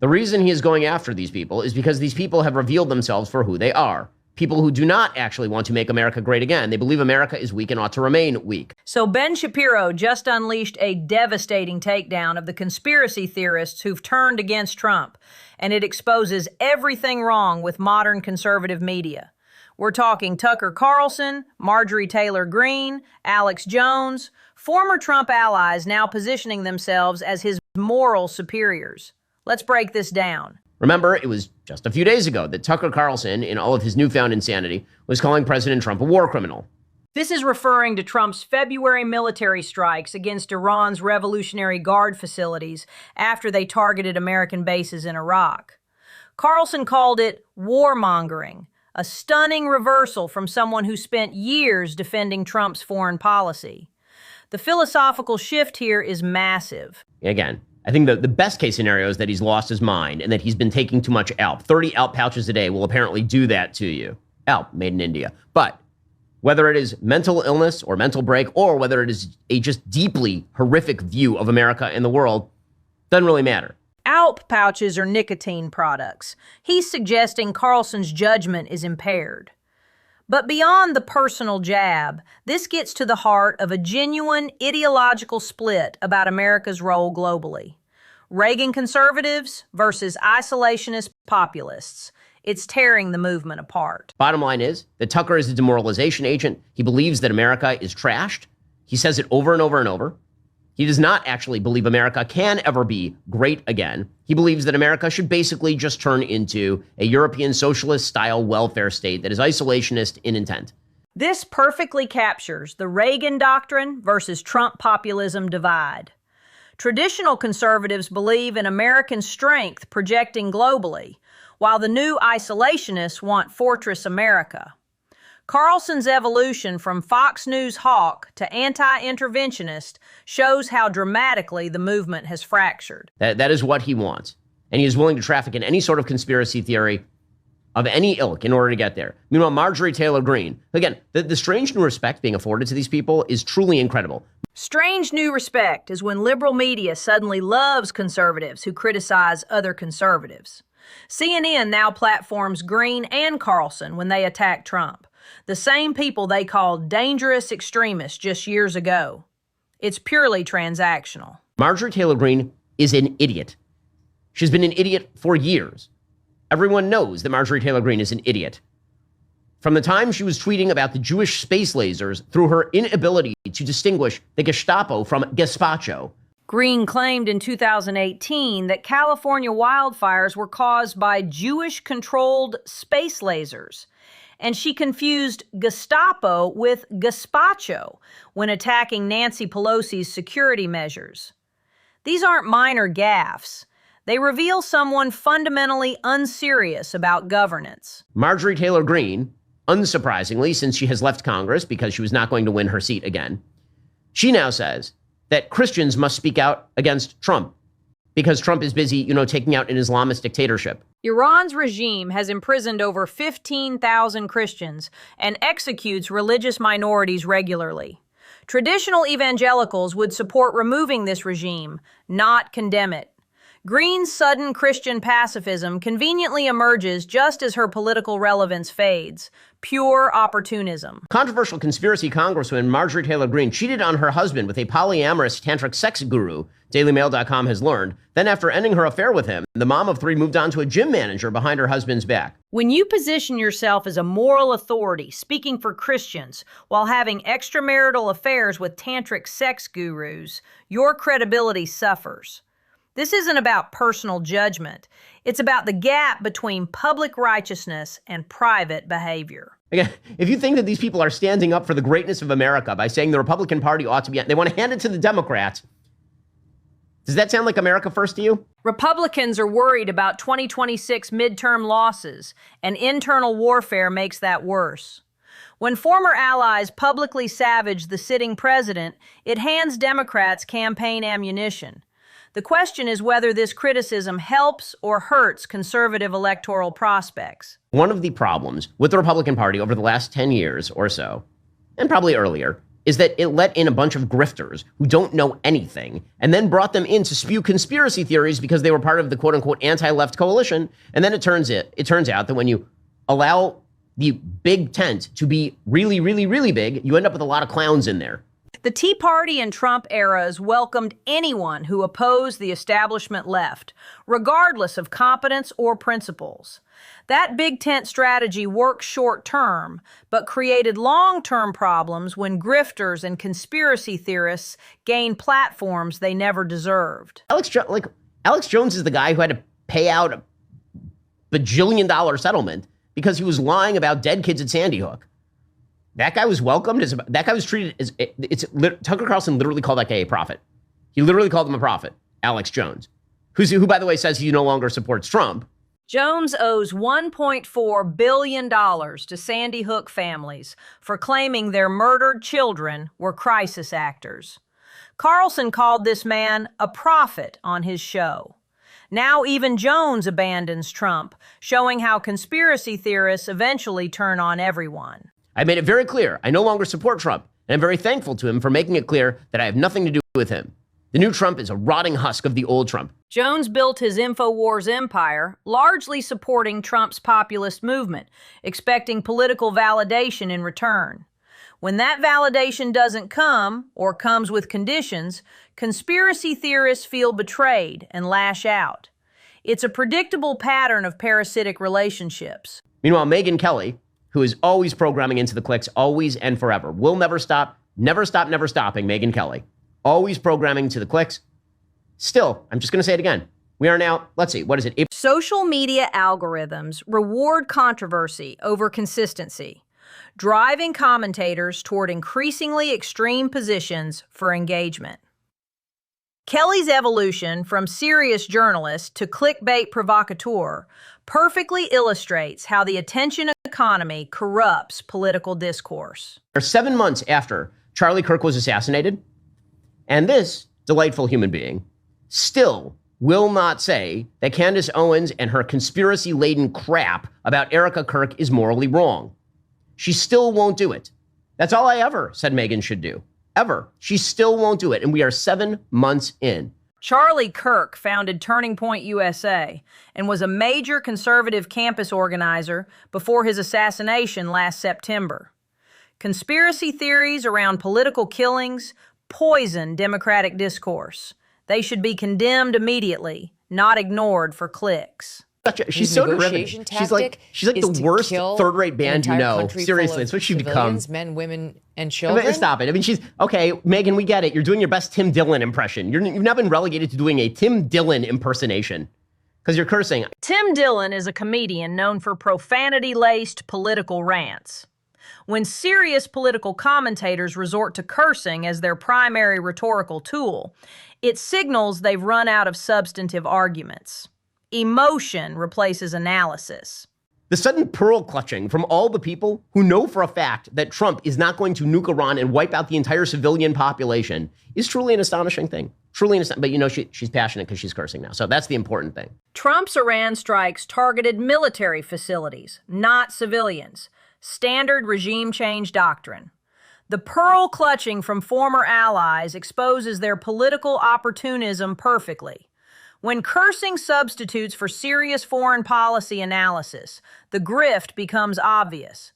The reason he is going after these people is because these people have revealed themselves for who they are. People who do not actually want to make America great again. They believe America is weak and ought to remain weak. So Ben Shapiro just unleashed a devastating takedown of the conspiracy theorists who've turned against Trump, and it exposes everything wrong with modern conservative media. We're talking Tucker Carlson, Marjorie Taylor Greene, Alex Jones, former Trump allies now positioning themselves as his moral superiors. Let's break this down. Remember, it was just a few days ago that Tucker Carlson, in all of his newfound insanity, was calling President Trump a war criminal. This is referring to Trump's February military strikes against Iran's Revolutionary Guard facilities after they targeted American bases in Iraq. Carlson called it warmongering, a stunning reversal from someone who spent years defending Trump's foreign policy. The philosophical shift here is massive. Again, I think the best case scenario is that he's lost his mind and that he's been taking too much ALP. 30 ALP pouches a day will apparently do that to you. ALP, made in India. But whether it is mental illness or mental break, or whether it is a just deeply horrific view of America and the world, doesn't really matter. ALP pouches are nicotine products. He's suggesting Carlson's judgment is impaired. But beyond the personal jab, this gets to the heart of a genuine ideological split about America's role globally. Reagan conservatives versus isolationist populists. It's tearing the movement apart. Bottom line is that Tucker is a demoralization agent. He believes that America is trashed. He says it over and over and over. He does not actually believe America can ever be great again. He believes that America should basically just turn into a European socialist-style welfare state that is isolationist in intent. This perfectly captures the Reagan doctrine versus Trump populism divide. Traditional conservatives believe in American strength projecting globally, while the new isolationists want Fortress America. Carlson's evolution from Fox News hawk to anti-interventionist shows how dramatically the movement has fractured. That is what he wants. And he is willing to traffic in any sort of conspiracy theory of any ilk in order to get there. Meanwhile, Marjorie Taylor Greene, again, the strange new respect being afforded to these people is truly incredible. Strange new respect is when liberal media suddenly loves conservatives who criticize other conservatives. CNN now platforms Greene and Carlson when they attack Trump. The same people they called dangerous extremists just years ago. It's purely transactional. Marjorie Taylor Greene is an idiot. She's been an idiot for years. Everyone knows that Marjorie Taylor Greene is an idiot. From the time she was tweeting about the Jewish space lasers through her inability to distinguish the Gestapo from gazpacho. Greene claimed in 2018 that California wildfires were caused by Jewish-controlled space lasers. And she confused Gestapo with gazpacho when attacking Nancy Pelosi's security measures. These aren't minor gaffes. They reveal someone fundamentally unserious about governance. Marjorie Taylor Greene, unsurprisingly, since she has left Congress because she was not going to win her seat again, she now says that Christians must speak out against Trump because Trump is busy, taking out an Islamist dictatorship. Iran's regime has imprisoned over 15,000 Christians and executes religious minorities regularly. Traditional evangelicals would support removing this regime, not condemn it. Greene's sudden Christian pacifism conveniently emerges just as her political relevance fades. Pure opportunism. Controversial conspiracy congresswoman Marjorie Taylor Greene cheated on her husband with a polyamorous tantric sex guru, DailyMail.com has learned. Then after ending her affair with him, the mom of three moved on to a gym manager behind her husband's back. When you position yourself as a moral authority speaking for Christians while having extramarital affairs with tantric sex gurus, your credibility suffers. This isn't about personal judgment. It's about the gap between public righteousness and private behavior. Again, if you think that these people are standing up for the greatness of America by saying the Republican Party ought to be, they want to hand it to the Democrats, does that sound like America first to you? Republicans are worried about 2026 midterm losses, and internal warfare makes that worse. When former allies publicly savage the sitting president, it hands Democrats campaign ammunition. The question is whether this criticism helps or hurts conservative electoral prospects. One of the problems with the Republican Party over the last 10 years or so, and probably earlier, is that it let in a bunch of grifters who don't know anything and then brought them in to spew conspiracy theories because they were part of the quote-unquote anti-left coalition. And then it turns out that when you allow the big tent to be really, really, really big, you end up with a lot of clowns in there. The Tea Party and Trump eras welcomed anyone who opposed the establishment left, regardless of competence or principles. That big tent strategy worked short term, but created long-term problems when grifters and conspiracy theorists gained platforms they never deserved. Alex Jones is the guy who had to pay out a bajillion-dollar settlement because he was lying about dead kids at Sandy Hook. That guy was welcomed as that guy was treated as Tucker Carlson literally called that guy a prophet. He literally called him a prophet, Alex Jones, who by the way says he no longer supports Trump. Jones owes $1.4 billion to Sandy Hook families for claiming their murdered children were crisis actors. Carlson called this man a prophet on his show. Now even Jones abandons Trump, showing how conspiracy theorists eventually turn on everyone. I made it very clear I no longer support Trump, and I'm very thankful to him for making it clear that I have nothing to do with him. The new Trump is a rotting husk of the old Trump. Jones built his InfoWars empire, largely supporting Trump's populist movement, expecting political validation in return. When that validation doesn't come, or comes with conditions, conspiracy theorists feel betrayed and lash out. It's a predictable pattern of parasitic relationships. Meanwhile, Megyn Kelly, who is always programming into the cliques, always and forever, will never stop, never stopping, Megyn Kelly. Always programming to the cliques. Still, I'm just going to say it again. We are now, let's see, what is it? Social media algorithms reward controversy over consistency, driving commentators toward increasingly extreme positions for engagement. Kelly's evolution from serious journalist to clickbait provocateur perfectly illustrates how the attention economy corrupts political discourse. 7 months after Charlie Kirk was assassinated, and this delightful human being still will not say that Candace Owens and her conspiracy-laden crap about Erica Kirk is morally wrong. She still won't do it. That's all I ever said Megyn should do. Ever. She still won't do it, and we are 7 months in. Charlie Kirk founded Turning Point USA and was a major conservative campus organizer before his assassination last September. Conspiracy theories around political killings poison democratic discourse. They should be condemned immediately, not ignored for clicks. She's so derivative. She's like the worst third-rate band you know. Seriously, that's what she becomes. Men, women, and children. I mean, stop it. I mean, she's okay. Megyn, we get it. You're doing your best Tim Dillon impression. You've now been relegated to doing a Tim Dillon impersonation because you're cursing. Tim Dillon is a comedian known for profanity-laced political rants. When serious political commentators resort to cursing as their primary rhetorical tool, it signals they've run out of substantive arguments. Emotion replaces analysis. The sudden pearl clutching from all the people who know for a fact that Trump is not going to nuke Iran and wipe out the entire civilian population is truly an astonishing thing. But you know, she's passionate because she's cursing now. So that's the important thing. Trump's Iran strikes targeted military facilities, not civilians. Standard regime change doctrine. The pearl clutching from former allies exposes their political opportunism perfectly. When cursing substitutes for serious foreign policy analysis, the grift becomes obvious.